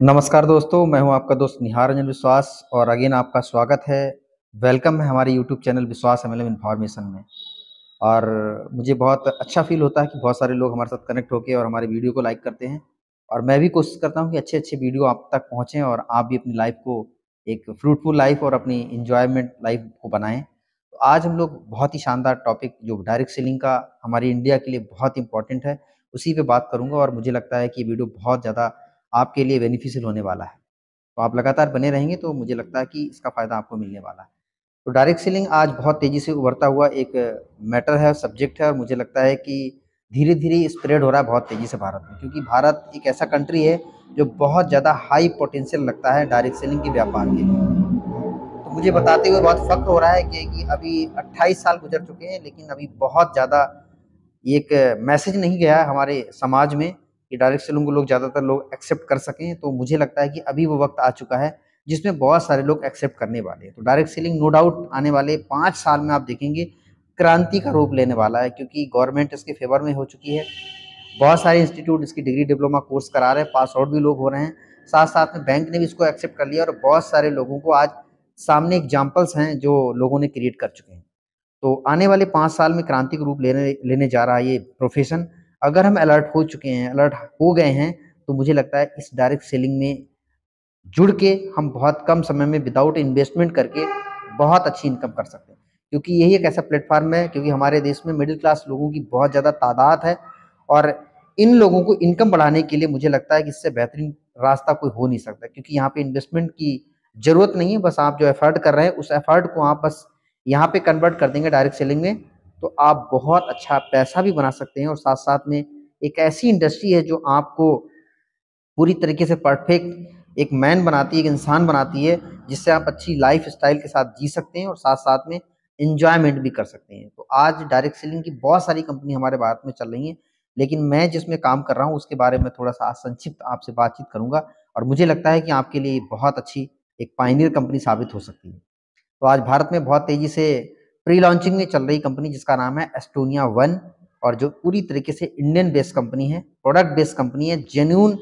नमस्कार दोस्तों, मैं हूं आपका दोस्त निहार रंजन विश्वास और अगेन आपका स्वागत है। वेलकम है हमारे यूट्यूब चैनल विश्वास एमएलएम इन्फॉर्मेशन में। और मुझे बहुत अच्छा फ़ील होता है कि बहुत सारे लोग हमारे साथ कनेक्ट होके और हमारे वीडियो को लाइक करते हैं। और मैं भी कोशिश करता हूं कि अच्छे-अच्छे वीडियो आप तक पहुंचें और आप भी अपनी लाइफ़ को एक फ्रूटफुल लाइफ़ और अपनी एन्जॉयमेंट लाइफ़ को बनाएँ। तो आज हम लोग बहुत ही शानदार टॉपिक जो डायरेक्ट सेलिंग का हमारी इंडिया के लिए बहुत इम्पोर्टेंट है, उसी पे बात करूँगा और मुझे लगता है कि ये वीडियो बहुत ज़्यादा आपके लिए बेनिफिशियल होने वाला है। तो आप लगातार बने रहेंगे तो मुझे लगता है कि इसका फ़ायदा आपको मिलने वाला है। तो डायरेक्ट सेलिंग आज बहुत तेज़ी से उभरता हुआ एक मैटर है, सब्जेक्ट है और मुझे लगता है कि धीरे-धीरे स्प्रेड हो रहा है बहुत तेज़ी से भारत में, क्योंकि भारत एक ऐसा कंट्री है जो बहुत ज़्यादा हाई पोटेंशियल लगता है डायरेक्ट सेलिंग के व्यापार के लिए। तो मुझे बताते हुए बहुत फ़ख्र हो रहा है कि अभी 28 साल गुज़र चुके हैं, लेकिन अभी बहुत ज़्यादा एक मैसेज नहीं गया है हमारे समाज में कि डायरेक्ट सेलिंग को ज़्यादातर लोग एक्सेप्ट कर सकें। तो मुझे लगता है कि अभी वो वक़्त आ चुका है जिसमें बहुत सारे लोग एक्सेप्ट करने वाले हैं। तो डायरेक्ट सेलिंग नो डाउट आने वाले 5 साल में आप देखेंगे क्रांति का रूप लेने वाला है, क्योंकि गवर्नमेंट इसके फ़ेवर में हो चुकी है। बहुत सारे इंस्टीट्यूट इसकी डिग्री डिप्लोमा कोर्स करा रहे हैं, पास आउट भी लोग हो रहे हैं। साथ-साथ में बैंक ने भी इसको एक्सेप्ट कर लिया और बहुत सारे लोगों को आज सामने एग्ज़ाम्पल्स हैं जो लोगों ने क्रिएट कर चुके हैं। तो आने वाले 5 साल में क्रांतिक रूप लेने लेने जा रहा है ये प्रोफ़ेशन। अगर हम अलर्ट हो चुके हैं, अलर्ट हो गए हैं, तो मुझे लगता है इस डायरेक्ट सेलिंग में जुड़ के हम बहुत कम समय में विदाउट इन्वेस्टमेंट करके बहुत अच्छी इनकम कर सकते हैं। क्योंकि यही एक ऐसा प्लेटफ़ॉर्म है, क्योंकि हमारे देश में मिडिल क्लास लोगों की बहुत ज़्यादा तादाद है और इन लोगों को इनकम बढ़ाने के लिए मुझे लगता है कि इससे बेहतरीन रास्ता कोई हो नहीं सकता, क्योंकि यहाँ पे इन्वेस्टमेंट की ज़रूरत नहीं है। बस आप जो एफ़र्ट कर रहे हैं, उस एफ़र्ट को आप बस यहाँ पे कन्वर्ट कर देंगे डायरेक्ट सेलिंग में, तो आप बहुत अच्छा पैसा भी बना सकते हैं और साथ-साथ में एक ऐसी इंडस्ट्री है जो आपको पूरी तरीके से परफेक्ट एक मैन बनाती है, एक इंसान बनाती है, जिससे आप अच्छी लाइफ़स्टाइल के साथ जी सकते हैं और साथ-साथ में एन्जॉयमेंट भी कर सकते हैं। तो आज डायरेक्ट सेलिंग की बहुत सारी कंपनी हमारे भारत में चल रही हैं, लेकिन मैं जिसमें काम कर रहा हूँ, उसके बारे में थोड़ा-सा आज संक्षिप्त आपसे बातचीत करूँगा और मुझे लगता है कि आपके लिए बहुत अच्छी एक पायनियर कंपनी साबित हो सकती है। तो आज भारत में बहुत तेज़ी से प्री लॉन्चिंग में चल रही कंपनी जिसका नाम है एस्टोनिया वन, और जो पूरी तरीके से इंडियन बेस्ड कंपनी है, प्रोडक्ट बेस्ड कंपनी है, जेन्युइन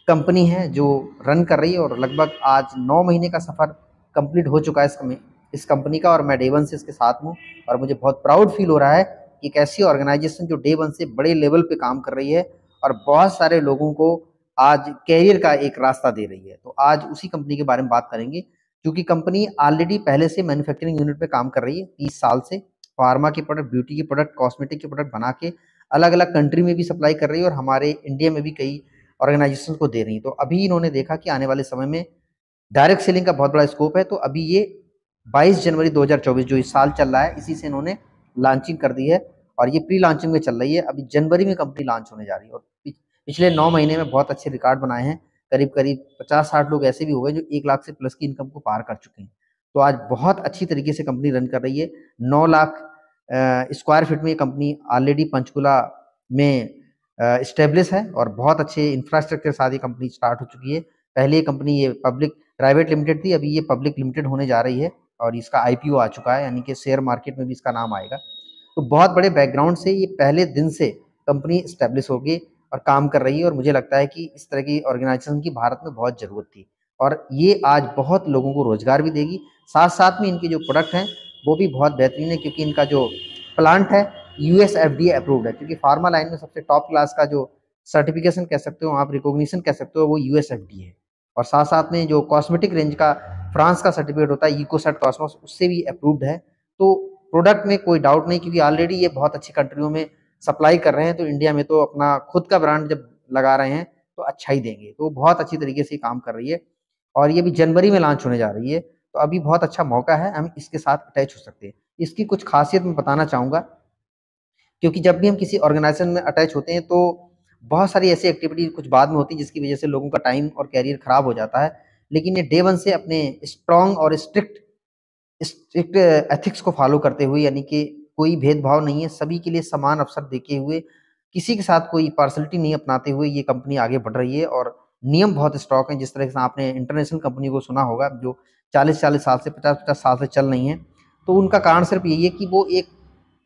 कंपनी है जो रन कर रही है और लगभग आज 9 महीने का सफ़र कंप्लीट हो चुका है इस कंपनी का और मैं डे वन से इसके साथ हूँ और मुझे बहुत प्राउड फील हो रहा है कि एक ऐसी ऑर्गेनाइजेशन जो डे वन से बड़े लेवल पे काम कर रही है और बहुत सारे लोगों को आज कैरियर का एक रास्ता दे रही है। तो आज उसी कंपनी के बारे में बात करेंगे, क्योंकि कंपनी ऑलरेडी पहले से मैन्युफैक्चरिंग यूनिट पे काम कर रही है 30 साल से। फार्मा के प्रोडक्ट, ब्यूटी के प्रोडक्ट, कॉस्मेटिक के प्रोडक्ट बना के अलग-अलग कंट्री में भी सप्लाई कर रही है और हमारे इंडिया में भी कई ऑर्गेनाइजेशन को दे रही हैं। तो अभी इन्होंने देखा कि आने वाले समय में डायरेक्ट सेलिंग का बहुत बड़ा स्कोप है, तो अभी ये 22 जनवरी 2024 जो इस साल चल रहा है, इसी से इन्होंने लॉन्चिंग कर दी है और ये प्री लॉन्चिंग में चल रही है। अभी जनवरी में कंपनी लॉन्च होने जा रही है और पिछले 9 महीने में बहुत अच्छे रिकॉर्ड बनाए हैं। करीब-करीब 50-60 लोग ऐसे भी हो गए जो 1 लाख से प्लस की इनकम को पार कर चुके हैं। तो आज बहुत अच्छी तरीके से कंपनी रन कर रही है। 9 लाख स्क्वायर फीट में ये कंपनी ऑलरेडी पंचकुला में एस्टेब्लिश है और बहुत अच्छे इंफ्रास्ट्रक्चर के साथ ये कंपनी स्टार्ट हो चुकी है। पहले ये कंपनी ये पब्लिक प्राइवेट लिमिटेड थी, अभी ये पब्लिक लिमिटेड होने जा रही है और इसका आईपीओ आ चुका है, यानी कि शेयर मार्केट में भी इसका नाम आएगा। तो बहुत बड़े बैकग्राउंड से ये पहले दिन से कंपनी एस्टेब्लिश होगी और काम कर रही है और मुझे लगता है कि इस तरह की ऑर्गेनाइजेशन की भारत में बहुत ज़रूरत थी और ये आज बहुत लोगों को रोज़गार भी देगी। साथ-साथ में इनके जो प्रोडक्ट हैं, वो भी बहुत बेहतरीन है, क्योंकि इनका जो प्लांट है यूएस एफडीए अप्रूव्ड है, क्योंकि फार्मा लाइन में सबसे टॉप क्लास का जो सर्टिफिकेशन कह सकते हो आप, रिकॉग्निशन कह सकते हो, वो यूएस एफडीए है। और साथ-साथ में जो कॉस्मेटिक रेंज का फ्रांस का सर्टिफिकेट होता है इकोसर्ट कॉस्मोस, उससे भी अप्रूव्ड है। तो प्रोडक्ट में कोई डाउट नहीं, क्योंकि ऑलरेडी ये बहुत अच्छी कंट्रियों में सप्लाई कर रहे हैं, तो इंडिया में तो अपना खुद का ब्रांड जब लगा रहे हैं, तो अच्छा ही देंगे। तो बहुत अच्छी तरीके से काम कर रही है और ये भी जनवरी में लॉन्च होने जा रही है, तो अभी बहुत अच्छा मौका है, हम इसके साथ अटैच हो सकते हैं। इसकी कुछ खासियत मैं बताना चाहूँगा, क्योंकि जब भी हम किसी ऑर्गेनाइजेशन में अटैच होते हैं तो बहुत सारी ऐसी एक्टिविटी कुछ बाद में होती है जिसकी वजह से लोगों का टाइम और कैरियर खराब हो जाता है। लेकिन ये डे वन से अपने स्ट्रॉन्ग और स्ट्रिक्ट स्ट्रिक्ट एथिक्स को फॉलो करते हुए, यानी कि कोई भेदभाव नहीं है, सभी के लिए समान अवसर देते हुए, किसी के साथ कोई पार्शलिटी नहीं अपनाते हुए ये कंपनी आगे बढ़ रही है और नियम बहुत स्ट्रॉन्ग है। जिस तरह से आपने इंटरनेशनल कंपनी को सुना होगा जो 40-40 साल से 50-50 साल से चल रही हैं, तो उनका कारण सिर्फ यही है कि वो एक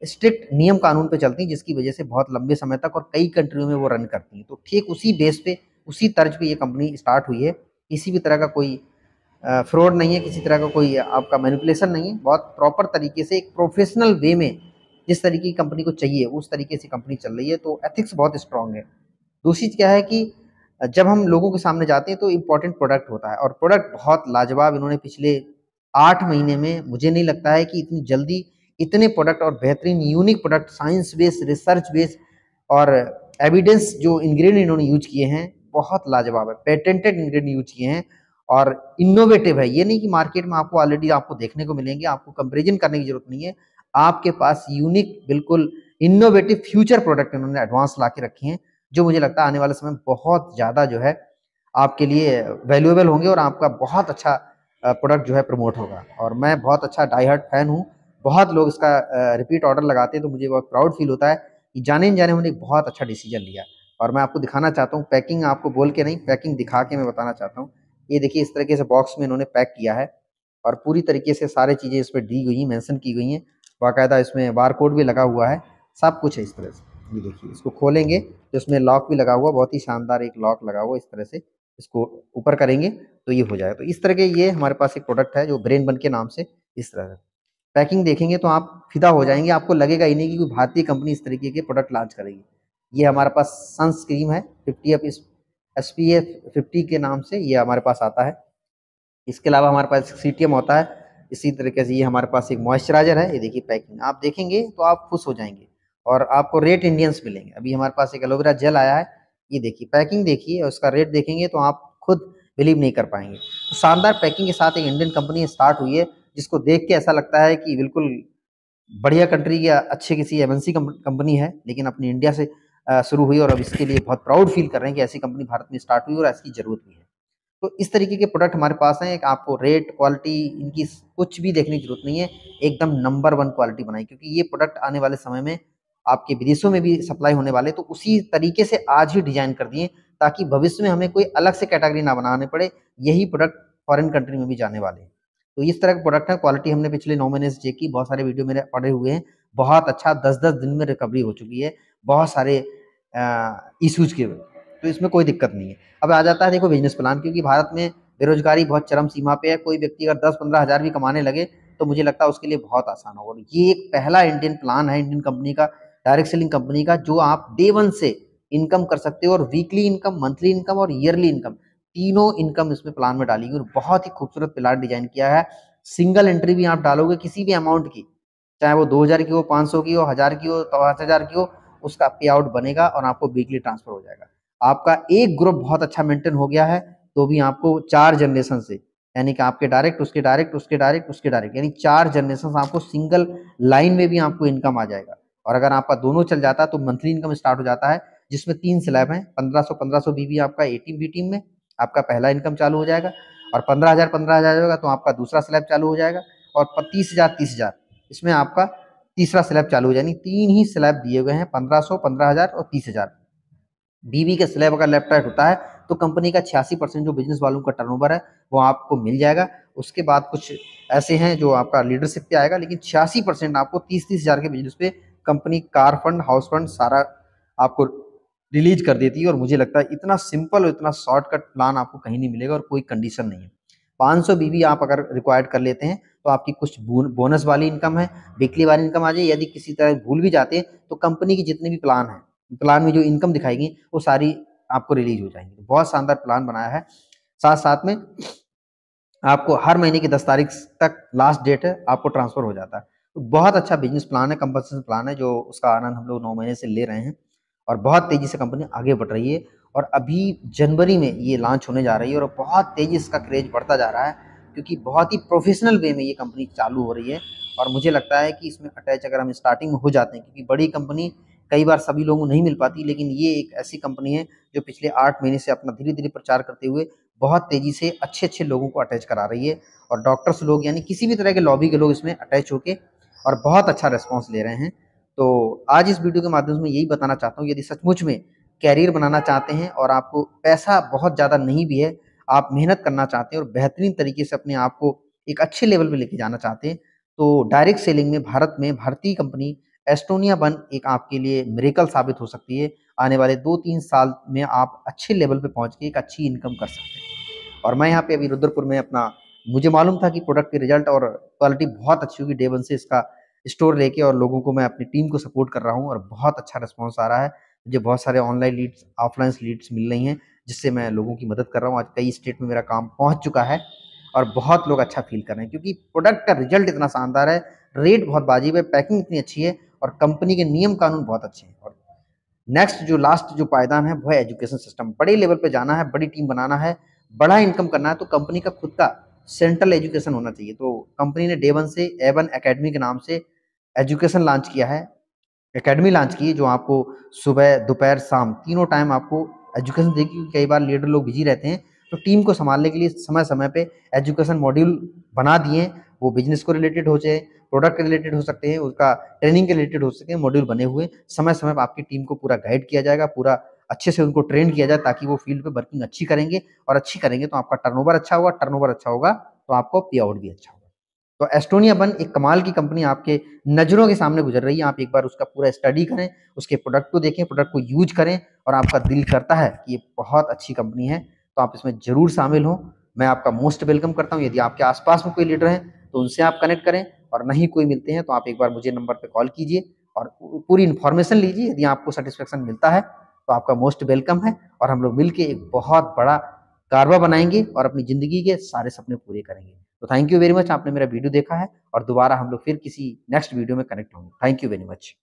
स्ट्रिक्ट नियम कानून पे चलती हैं, जिसकी वजह से बहुत लंबे समय तक और कई कंट्रियों में वो रन करती हैं। तो ठीक उसी बेस पे, उसी तर्ज पे ये कंपनी स्टार्ट हुई है किसी भी तरह का कोई फ्रॉड नहीं है, किसी तरह का कोई आपका मैनिपुलेशन नहीं है। बहुत प्रॉपर तरीके से एक प्रोफेशनल वे में जिस तरीके की कंपनी को चाहिए उस तरीके से कंपनी चल रही है, तो एथिक्स बहुत स्ट्रांग है। दूसरी चीज़ क्या है कि जब हम लोगों के सामने जाते हैं तो इम्पोर्टेंट प्रोडक्ट होता है, और प्रोडक्ट बहुत लाजवाब इन्होंने पिछले 8 महीने में, मुझे नहीं लगता है कि इतनी जल्दी इतने प्रोडक्ट और बेहतरीन unique product, science based, research based और एविडेंस जो इंग्रेडिएंट इन्होंने यूज किए हैं बहुत लाजवाब है, पेटेंटेड इंग्रेडिएंट यूज किए हैं और इनोवेटिव है। ये नहीं कि मार्केट में आपको ऑलरेडी आपको देखने को मिलेंगे, आपको कंपैरिजन करने की जरूरत नहीं है। आपके पास यूनिक बिल्कुल इनोवेटिव फ्यूचर प्रोडक्ट इन्होंने एडवांस ला के रखे हैं, जो मुझे लगता है आने वाले समय में बहुत ज़्यादा जो है आपके लिए वैल्यूएबल होंगे और आपका बहुत अच्छा प्रोडक्ट जो है प्रमोट होगा। और मैं बहुत अच्छा डाई हार्ड फैन हूँ, बहुत लोग इसका रिपीट ऑर्डर लगाते हैं, तो मुझे बहुत प्राउड फील होता है कि जाने उन्होंने एक बहुत अच्छा डिसीजन लिया। और मैं आपको दिखाना चाहता हूँ, पैकिंग आपको बोल के नहीं, पैकिंग दिखा के मैं बताना चाहता हूँ। ये देखिए इस तरीके से बॉक्स में इन्होंने पैक किया है और पूरी तरीके से सारी चीज़ें इस पे दी गई, मेंशन की गई हैं, बाकायदा इसमें बारकोड भी लगा हुआ है, सब कुछ है इस तरह से। ये देखिए इसको खोलेंगे तो इसमें लॉक भी लगा हुआ, बहुत ही शानदार एक लॉक लगा हुआ, इस तरह से इसको ऊपर करेंगे तो ये हो जाएगा। तो इस तरह के ये हमारे पास एक प्रोडक्ट है जो ब्रेन बन के नाम से, इस तरह से पैकिंग देखेंगे तो आप फिदा हो जाएंगे, आपको लगेगा ही नहीं कि कोई भारतीय कंपनी इस तरीके के प्रोडक्ट लॉन्च करेगी। ये हमारे पास सनस्क्रीन है 50 SPF 50 के नाम से ये हमारे पास आता है। इसके अलावा हमारे पास CTM होता है। इसी तरीके से ये हमारे पास एक मॉइस्चराइजर है, ये देखिए पैकिंग आप देखेंगे तो आप खुश हो जाएंगे और आपको रेट इंडियंस मिलेंगे। अभी हमारे पास एक एलोवेरा जेल आया है, ये देखिए पैकिंग देखिए और उसका रेट देखेंगे तो आप खुद बिलीव नहीं कर पाएंगे। तो शानदार पैकिंग के साथ एक इंडियन कंपनी स्टार्ट हुई है, जिसको देख के ऐसा लगता है कि बिल्कुल बढ़िया कंट्री या अच्छे किसी MNC कंपनी है, लेकिन अपनी इंडिया से शुरू हुई और अब इसके लिए बहुत प्राउड फील कर रहे हैं कि ऐसी कंपनी भारत में स्टार्ट हुई और ऐसी ज़रूरत भी है। तो इस तरीके के प्रोडक्ट हमारे पास हैं, एक आपको रेट, क्वालिटी इनकी कुछ भी देखने की ज़रूरत नहीं है, एकदम नंबर 1 क्वालिटी बनाई, क्योंकि ये प्रोडक्ट आने वाले समय में आपके विदेशों में भी सप्लाई होने वाले, तो उसी तरीके से आज ही डिज़ाइन कर दिए ताकि भविष्य में हमें कोई अलग से कैटेगरी ना बनाने पड़े, यही प्रोडक्ट फॉरेन कंट्री में भी जाने वाले हैं। तो इस तरह के प्रोडक्ट है, क्वालिटी हमने पिछले 9 महीने से चेक की, बहुत सारे वीडियो मेरे पड़े हुए हैं, बहुत अच्छा 10-10 दिन में रिकवरी हो चुकी है, बहुत सारे इश्यूज के। तो इसमें कोई दिक्कत नहीं है। अब आ जाता है देखो बिजनेस प्लान, क्योंकि भारत में बेरोजगारी बहुत चरम सीमा पे है, कोई व्यक्ति अगर 10-15 हज़ार भी कमाने लगे तो मुझे लगता है उसके लिए बहुत आसान होगा। और ये एक पहला इंडियन प्लान है, इंडियन कंपनी का, डायरेक्ट सेलिंग कंपनी का, जो आप डे 1 से इनकम कर सकते हो और वीकली इनकम, मंथली इनकम और ईयरली इनकम, तीनों इनकम इसमें प्लान में डाली गई और बहुत ही खूबसूरत प्लान डिजाइन किया है। सिंगल एंट्री भी आप डालोगे किसी भी अमाउंट की, चाहे वो 2000 की हो, 500 की हो, 1000 की हो, 5000 की हो, उसका पे आउट बनेगा और आपको वीकली ट्रांसफर हो जाएगा। आपका एक ग्रुप बहुत अच्छा मेंटेन हो गया है, तो भी आपको 4 जनरेशन से, यानी कि आपके डायरेक्ट, उसके डायरेक्ट, उसके डायरेक्ट, उसके डायरेक्ट, यानी 4 जनरेशन आपको सिंगल लाइन में भी आपको इनकम आ जाएगा। और अगर आपका दोनों चल जाता है तो मंथली इनकम स्टार्ट हो जाता है, जिसमें 3 स्लैब हैं, 1500 बीबी आपका ए टीम बी टीम में आपका पहला इनकम चालू हो जाएगा, और 15,000 होगा तो आपका दूसरा स्लैब चालू हो जाएगा, और 30,000 इसमें आपका तीसरा स्लैब चालू हो जाएगा। यानी 3 ही स्लैब दिए गए हैं, 1500, 15,000 और 30,000। बीवी का स्लैब अगर लेफ्ट राइट होता है तो कंपनी का 86% जो बिजनेस वालों का टर्नओवर है वो आपको मिल जाएगा। उसके बाद कुछ ऐसे हैं जो आपका लीडरशिप पे आएगा, लेकिन 86% आपको 30-30 हज़ार के बिजनेस पे company car fund, house fund सारा आपको रिलीज कर देती है। और मुझे लगता है इतना सिंपल और इतना शॉर्टकट प्लान आपको कहीं नहीं मिलेगा और कोई कंडीशन नहीं है। 500 बीवी आप अगर रिक्वायर्ड कर लेते हैं तो आपकी कुछ बोनस वाली इनकम है, वीकली वाली इनकम आ जाए। यदि किसी तरह भूल भी जाते हैं तो कंपनी की जितने भी प्लान हैं, प्लान में जो इनकम दिखाएगी वो सारी आपको रिलीज हो जाएंगी। तो बहुत शानदार प्लान बनाया है। साथ साथ में आपको हर महीने की 10 तारीख तक लास्ट डेट है, आपको ट्रांसफर हो जाता है। तो बहुत अच्छा बिजनेस प्लान है, कंपनसेशन प्लान है, जो उसका आनंद हम लोग 9 महीने से ले रहे हैं और बहुत तेजी से कंपनी आगे बढ़ रही है। और अभी जनवरी में ये लॉन्च होने जा रही है और बहुत तेजी इसका क्रेज बढ़ता जा रहा है, क्योंकि बहुत ही प्रोफेशनल वे में ये कंपनी चालू हो रही है। और मुझे लगता है कि इसमें अटैच अगर हम स्टार्टिंग में हो जाते हैं, क्योंकि बड़ी कंपनी कई बार सभी लोगों को नहीं मिल पाती, लेकिन ये एक ऐसी कंपनी है जो पिछले 8 महीने से अपना धीरे धीरे प्रचार करते हुए बहुत तेजी से अच्छे अच्छे लोगों को अटैच करा रही है। और डॉक्टर्स लोग, यानी किसी भी तरह के लॉबी के लोग इसमें अटैच होके और बहुत अच्छा रिस्पॉन्स ले रहे हैं। तो आज इस वीडियो के माध्यम से मैं यही बताना चाहता हूँ, यदि सचमुच में कैरियर बनाना चाहते हैं और आपको पैसा बहुत ज़्यादा नहीं भी है, आप मेहनत करना चाहते हैं और बेहतरीन तरीके से अपने आप को एक अच्छे लेवल पे लेके जाना चाहते हैं, तो डायरेक्ट सेलिंग में भारत में भारतीय कंपनी एस्टोनिया वन एक आपके लिए मिरेकल साबित हो सकती है। आने वाले 2-3 साल में आप अच्छे लेवल पे पहुँच के एक अच्छी इनकम कर सकते हैं। और मैं यहाँ पे अभी रुद्रपुर में अपना, मुझे मालूम था कि प्रोडक्ट के रिजल्ट और क्वालिटी बहुत अच्छी होगी, डे 1 से इसका स्टोर लेके और लोगों को मैं अपनी टीम को सपोर्ट कर रहा हूँ और बहुत अच्छा रिस्पॉन्स आ रहा है। मुझे बहुत सारे ऑनलाइन लीड्स, ऑफलाइन लीड्स मिल रही हैं, जिससे मैं लोगों की मदद कर रहा हूँ। आज कई स्टेट में मेरा काम पहुँच चुका है और बहुत लोग अच्छा फ़ील कर रहे हैं, क्योंकि प्रोडक्ट का रिजल्ट इतना शानदार है, रेट बहुत वाजिब है, पैकिंग इतनी अच्छी है और कंपनी के नियम कानून बहुत अच्छे हैं। और नेक्स्ट जो लास्ट जो पायदान है वो है एजुकेशन सिस्टम। बड़े लेवल पे जाना है, बड़ी टीम बनाना है, बड़ा इनकम करना है, तो कंपनी का खुद का सेंट्रल एजुकेशन होना चाहिए। तो कंपनी ने डे 1 से A1 एकेडमी के नाम से एजुकेशन लॉन्च किया है, एकेडमी लॉन्च की है, जो आपको सुबह, दोपहर, शाम तीनों टाइम आपको एजुकेशन देगी। क्योंकि कई बार लीडर लोग बिजी रहते हैं, तो टीम को संभालने के लिए समय समय पे एजुकेशन मॉड्यूल बना दिए हैं। वो बिजनेस को रिलेटेड हो जाए, प्रोडक्ट के रिलेटेड हो सकते हैं, उसका ट्रेनिंग के रिलेटेड हो सकते हैं, मॉड्यूल बने हुए समय समय पर आपकी टीम को पूरा गाइड किया जाएगा, पूरा अच्छे से उनको ट्रेन किया जाए, ताकि वो फील्ड पे वर्किंग अच्छी करेंगे। और अच्छी करेंगे तो आपका टर्नओवर अच्छा होगा, टर्नओवर अच्छा होगा तो आपको पे आउट भी अच्छा होगा। तो एस्टोनिया वन एक कमाल की कंपनी आपके नज़रों के सामने गुजर रही है। आप एक बार उसका पूरा स्टडी करें, उसके प्रोडक्ट को देखें, प्रोडक्ट को यूज करें और आपका दिल करता है कि ये बहुत अच्छी कंपनी है, तो आप इसमें ज़रूर शामिल हों। मैं आपका मोस्ट वेलकम करता हूँ। यदि आपके आस-पास में कोई लीडर हैं, तो उनसे आप कनेक्ट करें, और नहीं कोई मिलते हैं, तो आप एक बार मुझे नंबर पे कॉल कीजिए और पूरी इन्फॉर्मेशन लीजिए। यदि आपको सैटिस्फैक्शन मिलता है, तो आपका मोस्ट वेलकम है और हम लोग मिलके एक बहुत बड़ा कारवा बनाएँगे और अपनी ज़िंदगी के सारे सपने पूरे करेंगे। तो थैंक यू वेरी मच, आपने मेरा वीडियो देखा है और दोबारा हम लोग फिर किसी नेक्स्ट वीडियो में कनेक्ट होंगे। Thank you very much.